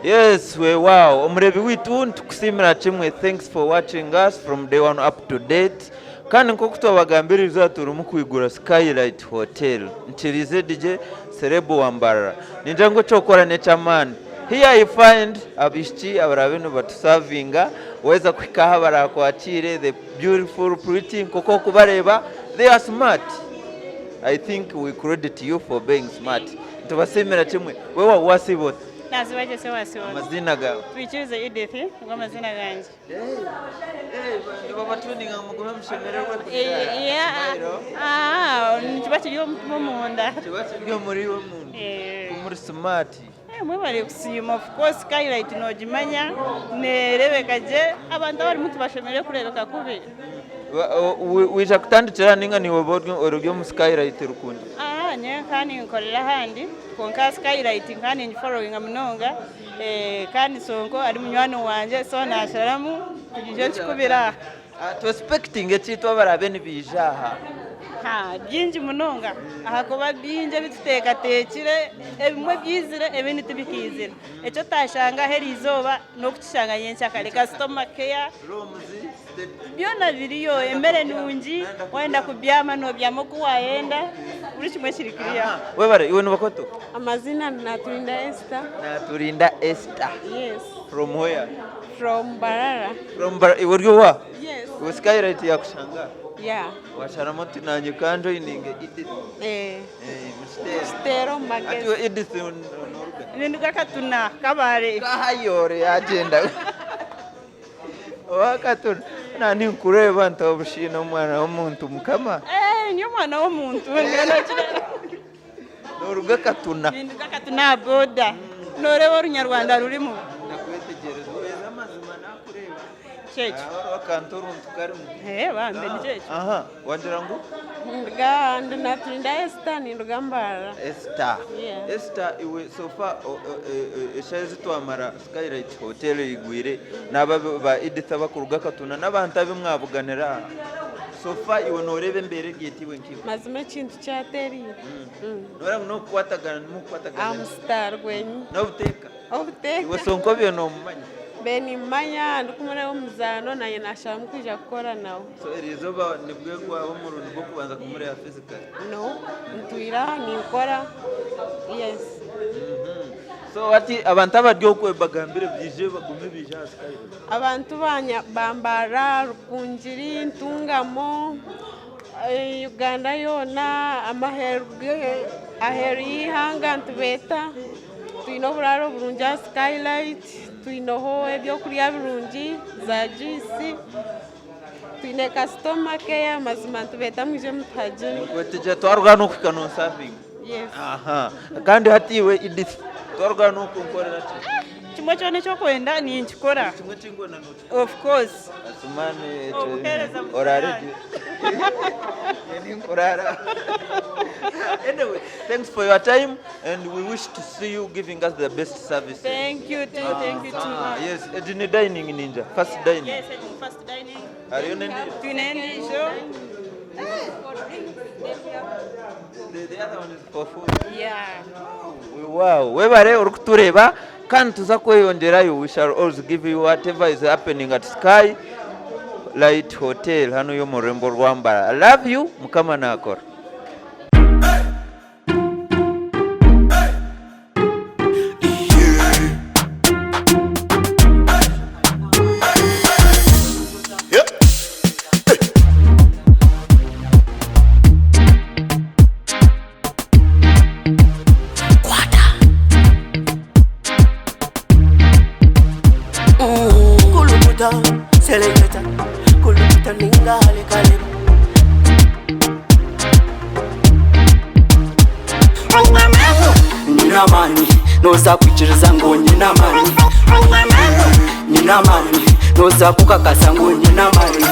Yes, wow. Omurebi witu tukusimira chimwe. Thanks for watching us from day one up to date. Kandi nko kutwabagambiriza turumu kwigura Skylight Hotel. Nchirize DJ Serebo wa Mbarara. Ninjango chokora nechamani. Here I find abishchi abarabenu batusavinga. Weza kwikaha barakwachire the beautiful pretty nkoko kubareba. They are smart. I think we credit you for being smart. Tubasimira chimwe. Wewa wasibote. Nazibaje se wasibote. Mazina ga. Twichuze Edith ngo mazina ganje. Baba tuninga mugume mshemererwe. Nchibacho yo munda. Chibacho yo muri wo munda. Kumuri smart. Mwe bari kusiyuma of course Skylight nojimanya nerebekaje abantu bari mutu bashemere kurebeka kubi. Wisha kutandikira ninga niwe bodwe orugyo mu Skylight rukundi. Nye kandi nkorera handi konka Skylight kandi nfollowing amunonga kandi sonko ari munywano wanje so nasharamu kujije kikubira to expecting ekitwa barabeni bijaha byinji munonga ahakoba byinje bituteka tekire ebimwe byizire ebindi tibikizira eco tashanga heri izoba no kucishanga yencha kale customer care byona biriyo emere nungi wenda kubyama no byamo kuwayenda uri kimwe kirikiriya webare iwe nubakoto amazina Naturinda Esther. Naturinda Esther. Yes. From where? From Mbarara. From Mbarara iwe wa? Yes. We Skylight ya kushanga. Yeah. Washaramo tunanye kanjo ininge Edith. Stero magazine. Ati Edith noruga. Ninduka katuna kabare. Kahayore agenda. Wakatuna nani nkureba ntobushina umwana w'umuntu mukama. Nyo mwana w'umuntu ngana kira. Noruga katuna. Ninduka katuna boda. Noreba runyarwanda rurimo. Nakwetegereza weza mazima nakureba. Checho. Wakantora untukari mu. Bambe ni checho. Aha, wandira ngo? Nduga Naturinda Esther ni nduga Mbarara. Esther. Yeah. Esther iwe sofa eshazi twamara Skylight Hotel igwire naba ba Edith bakuruga katuna nabantu abimwabuganira. Sofa iwe norebe mbere gitiwe nkiwe. Mazime kintu cyateri. Nora no kwatagana Amstar gwenyi. No buteka. Obuteka. Iwe sonko byo no mumanya. Beni manya ndikumure umuzano naye nashamu kujya gukora nawe. So irizoba nibwe kwaho mu rundi bwo kubanza kumure ya physical. No, ntwira ni gukora. Yes. So ati abantu abadyo kwebagambire byije bagume bija Skylight. Abantu bambara rukunjiri ntungamo Uganda yona amaherwe aheri hanga ntubeta twino buraro burunja Skylight twinoho ebyo kuriya birungi za juice twine customer care mazima ntubeta mwije mutaje weteje twarwa no kukano serving. Yes. Aha kandi hatiwe Edith twarwa no kunkorera Kimwe cyone cyo kwenda ni nkikora. kimwe cingona no Of course. asumane orare Anyway, thanks for your time and we wish to see you giving us the best service. Thank you too. Thank you too. Yes, edini dining ninja. First dining. Yes, first dining. Are you nendi? Tunendi show. The other one is for food. Yeah. Wow. Webare urukutureba kandi tuza kweyongerayo. We shall always give you whatever is happening at Skylight Hotel hano yo murembo rwa Mbarara. I love you. Mukama nakora. Selecta, kuluta ningale kale. Nina mani, noza kuchiriza ngo nina mani. Nina mani, noza kukakasa ngo nina mani.